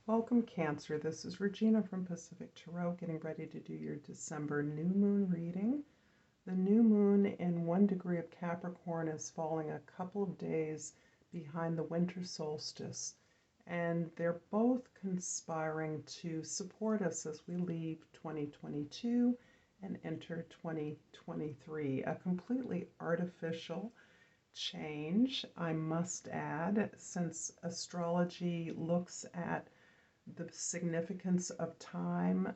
Welcome, Cancer. This is Regina from Pacific Tarot, getting ready to do your December new moon reading. The new moon in 1 degree of Capricorn is falling a couple of days behind the winter solstice, and they're both conspiring to support us as we leave 2022 and enter 2023. A completely artificial change, I must add, since astrology looks at the significance of time.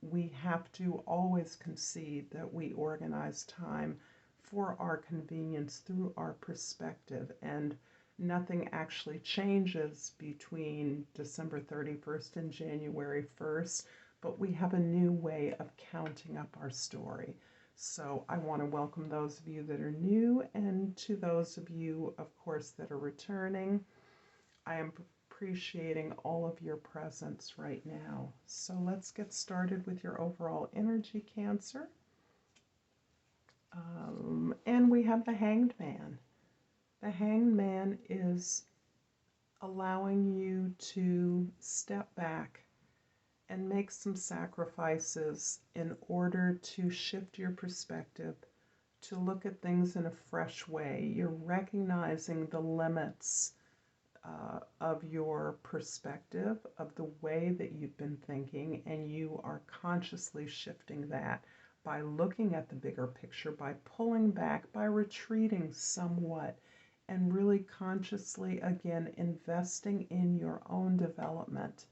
We have to always concede that we organize time for our convenience through our perspective, and nothing actually changes between December 31st and January 1st, but we have a new way of counting up our story. So I want to welcome those of you that are new, and to those of you, of course, that are returning. I am appreciating all of your presence right now. So let's get started with your overall energy, Cancer. And we have the Hanged Man. The Hanged Man is allowing you to step back and make some sacrifices in order to shift your perspective, to look at things in a fresh way. You're recognizing the limits of your perspective, of the way that you've been thinking, and you are consciously shifting that by looking at the bigger picture, by pulling back, by retreating somewhat, and really consciously, again, investing in your own development.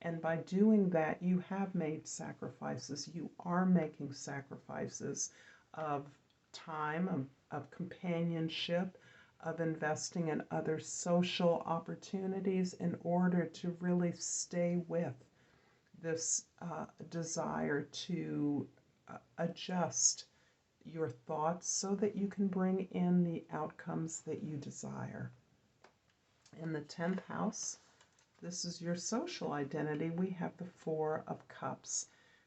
And by doing that, you have made sacrifices. You are making sacrifices of time, of companionship, of investing in other social opportunities in order to really stay with this desire to adjust your thoughts so that you can bring in the outcomes that you desire. In the 10th house, this is your social identity. We have the Four of Cups.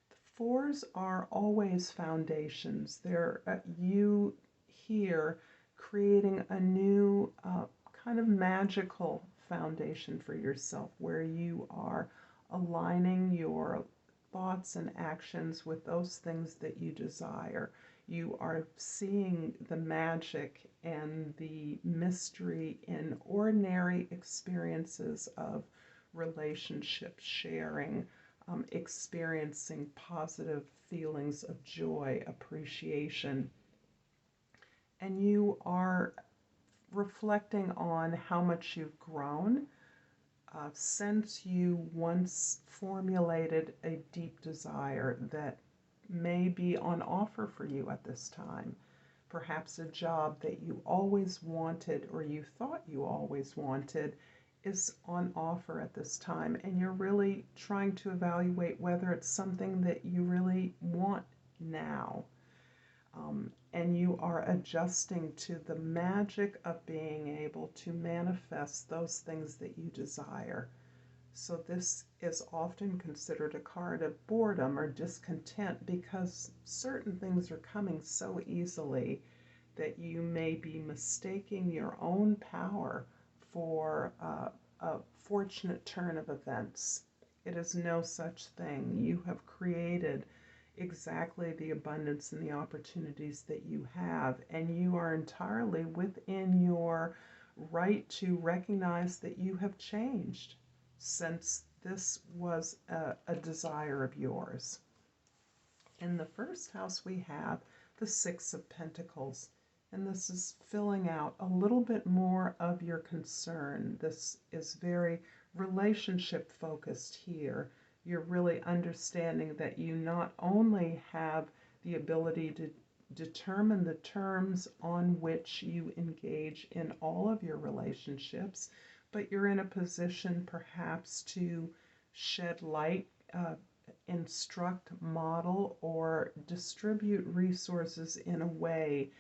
The fours are always foundations. They're you here creating a new kind of magical foundation for yourself, where you are aligning your thoughts and actions with those things that you desire. You are seeing the magic and the mystery in ordinary experiences of relationship sharing, experiencing positive feelings of joy, appreciation. And you are reflecting on how much you've grown since you once formulated a deep desire that may be on offer for you at this time. Perhaps a job that you always wanted, or you thought you always wanted, is on offer at this time, and you're really trying to evaluate whether it's something that you really want now. And you are adjusting to the magic of being able to manifest those things that you desire. So this is often considered a card of boredom or discontent, because certain things are coming so easily that you may be mistaking your own power for a fortunate turn of events. It is no such thing. You have created exactly the abundance and the opportunities that you have, and you are entirely within your right to recognize that you have changed since this was a desire of yours. In the first house, we have the Six of Pentacles, and this is filling out a little bit more of your concern. This is very relationship focused here. You're really understanding that you not only have the ability to determine the terms on which you engage in all of your relationships, but you're in a position perhaps to shed light, instruct, model, or distribute resources in a way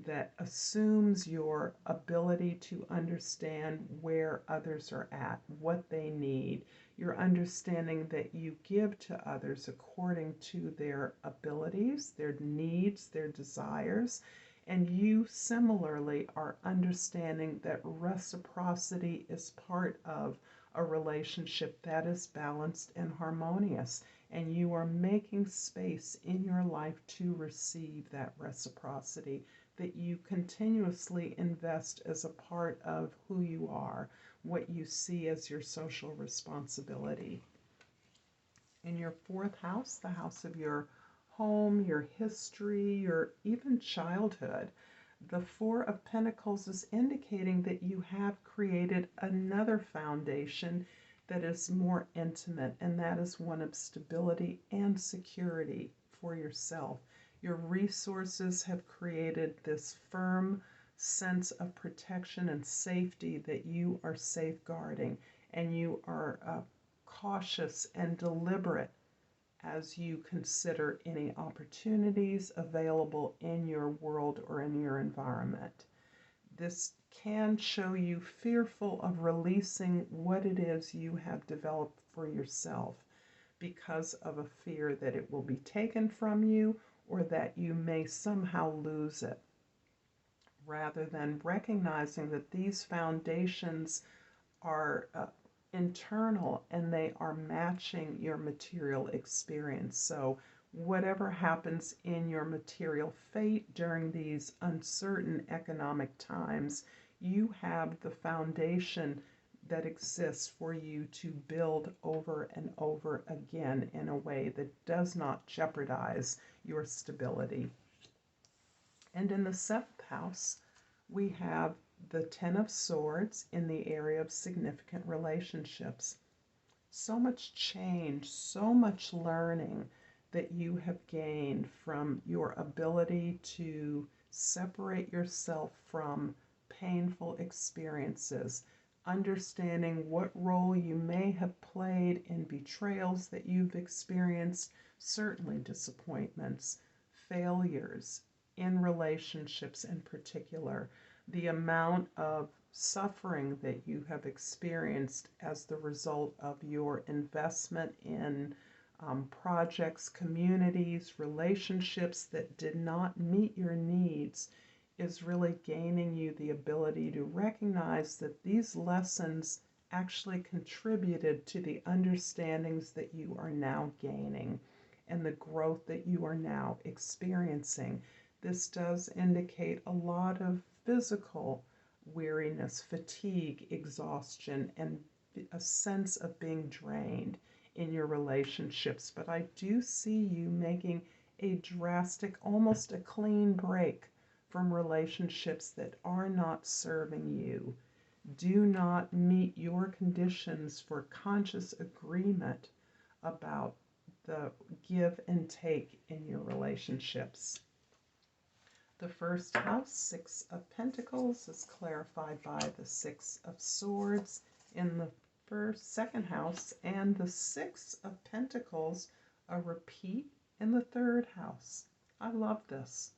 that assumes your ability to understand where others are at, what they need. You're understanding that you give to others according to their abilities, their needs, their desires, and you similarly are understanding that reciprocity is part of a relationship that is balanced and harmonious, and you are making space in your life to receive that reciprocity that you continuously invest as a part of who you are, what you see as your social responsibility. In your fourth house, the house of your home, your history, your even childhood, the Four of Pentacles is indicating that you have created another foundation that is more intimate, and that is one of stability and security for yourself. Your resources have created this firm sense of protection and safety that you are safeguarding, and you are cautious and deliberate as you consider any opportunities available in your world or in your environment. This can show you fearful of releasing what it is you have developed for yourself because of a fear that it will be taken from you or that you may somehow lose it, rather than recognizing that these foundations are internal and they are matching your material experience. So whatever happens in your material fate during these uncertain economic times, you have the foundation that exists for you to build over and over again in a way that does not jeopardize your stability. And in the seventh house, we have the Ten of Swords in the area of significant relationships. So much change, so much learning that you have gained from your ability to separate yourself from painful experiences, understanding what role you may have played in betrayals that you've experienced, certainly disappointments, failures in relationships in particular, the amount of suffering that you have experienced as the result of your investment in projects, communities, relationships that did not meet your needs, is really gaining you the ability to recognize that these lessons actually contributed to the understandings that you are now gaining and the growth that you are now experiencing. This does indicate a lot of physical weariness, fatigue, exhaustion, and a sense of being drained in your relationships. But I do see you making a drastic, almost a clean break from relationships that are not serving you, do not meet your conditions for conscious agreement about the give and take in your relationships. The first house, Six of Pentacles, is clarified by the Six of Swords in the second house, and the Six of Pentacles, a repeat in the third house. I love this.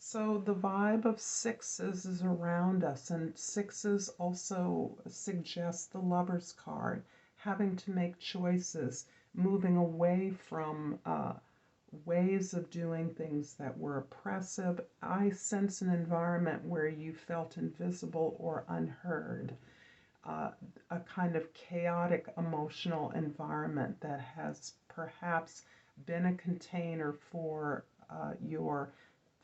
So the vibe of sixes is around us, and sixes also suggest the Lover's card, having to make choices, moving away from ways of doing things that were oppressive. I sense an environment where you felt invisible or unheard, a kind of chaotic emotional environment that has perhaps been a container for your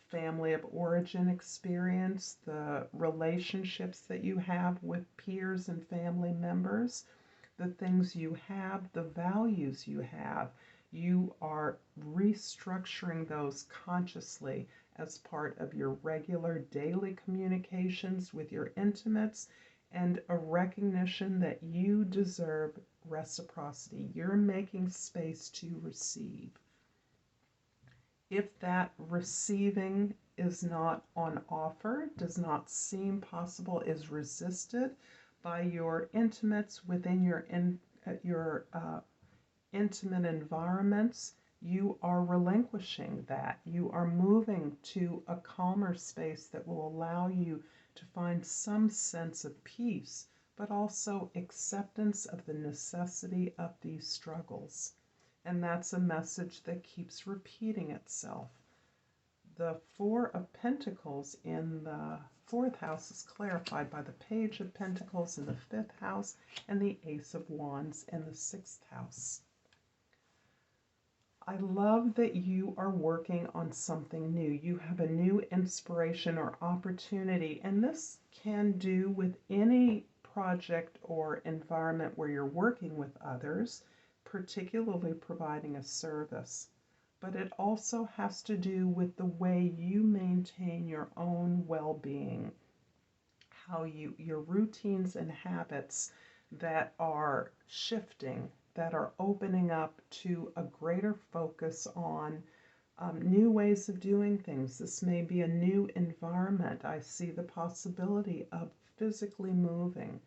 family of origin experience, the relationships that you have with peers and family members, the things you have, the values you have. You are restructuring those consciously as part of your regular daily communications with your intimates, and a recognition that you deserve reciprocity. You're making space to receive. If that receiving is not on offer, does not seem possible, is resisted by your intimates within your intimate environments, you are relinquishing that. You are moving to a calmer space that will allow you to find some sense of peace, but also acceptance of the necessity of these struggles. And that's a message that keeps repeating itself. The Four of Pentacles in the fourth house is clarified by the Page of Pentacles in the fifth house and the Ace of Wands in the sixth house. I love that you are working on something new. You have a new inspiration or opportunity, and this can do with any project or environment where you're working with others, particularly providing a service. But it also has to do with the way you maintain your own well-being, how your routines and habits that are shifting, that are opening up to a greater focus on new ways of doing things. This may be a new environment. I see the possibility of physically moving.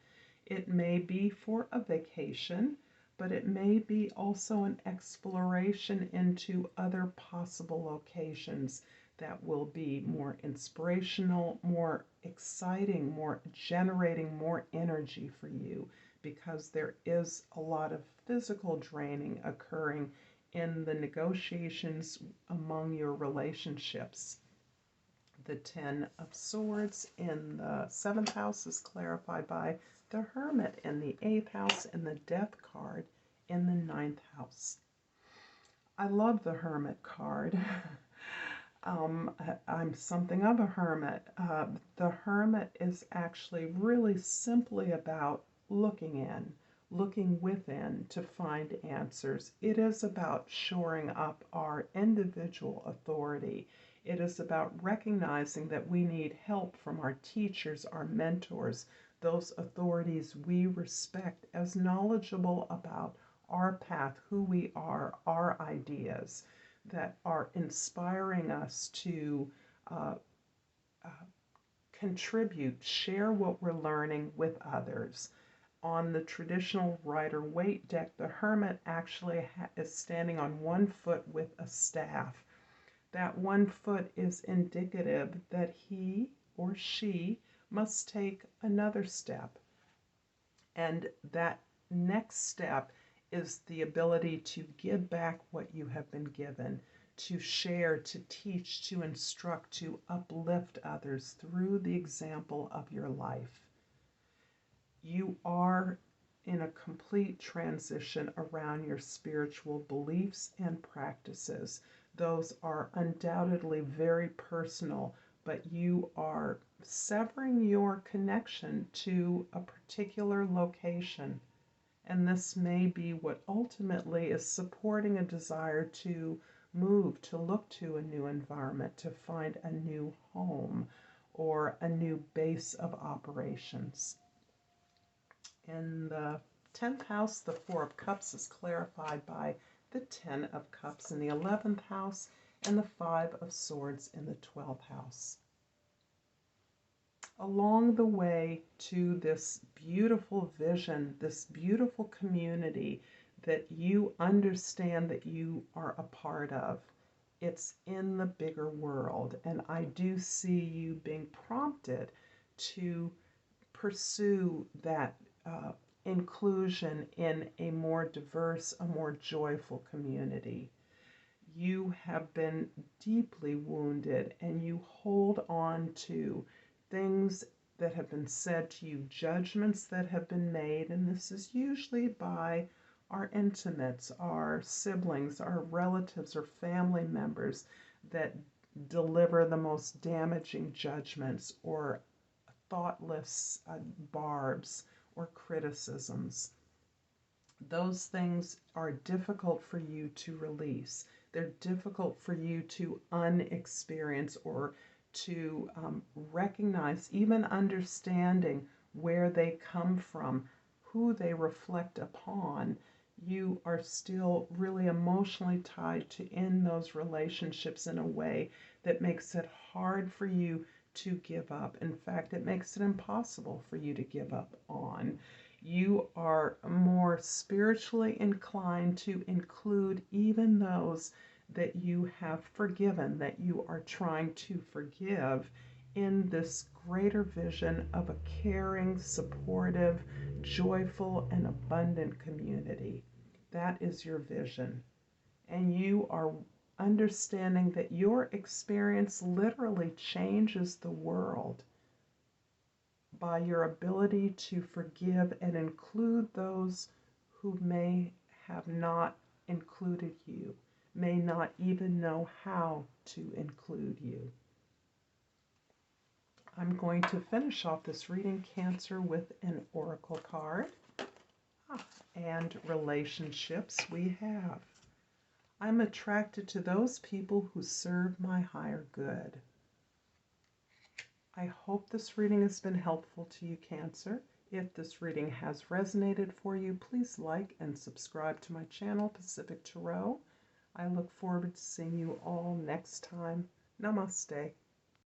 It may be for a vacation, but it may be also an exploration into other possible locations that will be more inspirational, more exciting, more generating more energy for you, because there is a lot of physical draining occurring in the negotiations among your relationships. The Ten of Swords in the seventh house is clarified by the Hermit in the eighth house and the Death card in the ninth house. I love the Hermit card. I'm something of a hermit. The Hermit is actually really simply about looking within to find answers. It is about shoring up our individual authority. It is about recognizing that we need help from our teachers, our mentors, those authorities we respect as knowledgeable about our path, who we are, our ideas, that are inspiring us to contribute, share what we're learning with others. On the traditional Rider-Waite deck, the Hermit actually is standing on one foot with a staff. That one foot is indicative that he or she must take another step. And that next step is the ability to give back what you have been given, to share, to teach, to instruct, to uplift others through the example of your life. You are in a complete transition around your spiritual beliefs and practices. Those are undoubtedly very personal, but you are severing your connection to a particular location. And this may be what ultimately is supporting a desire to move, to look to a new environment, to find a new home or a new base of operations. In the 10th house, the Four of Cups is clarified by the Ten of Cups in the 11th house and the Five of Swords in the 12th house. Along the way to this beautiful vision, this beautiful community that you understand that you are a part of, it's in the bigger world. And I do see you being prompted to pursue that inclusion in a more diverse, a more joyful community. You have been deeply wounded and you hold on to things that have been said to you, judgments that have been made, and this is usually by our intimates, our siblings, our relatives, or family members that deliver the most damaging judgments or thoughtless barbs or criticisms. Those things are difficult for you to release. They're difficult for you to unexperience or to recognize, even understanding where they come from, who they reflect upon. You are still really emotionally tied to in those relationships in a way that makes it hard for you to give up. In fact, it makes it impossible for you to give up on. You are more spiritually inclined to include even those that you have forgiven, that you are trying to forgive, in this greater vision of a caring, supportive, joyful, and abundant community. That is your vision. And you are understanding that your experience literally changes the world. by your ability to forgive and include those who may have not included you, may not even know how to include you. I'm going to finish off this reading, Cancer, with an oracle card. And relationships we have. I'm attracted to those people who serve my higher good. I hope this reading has been helpful to you, Cancer. If this reading has resonated for you, please like and subscribe to my channel, Pacific Tarot. I look forward to seeing you all next time. Namaste.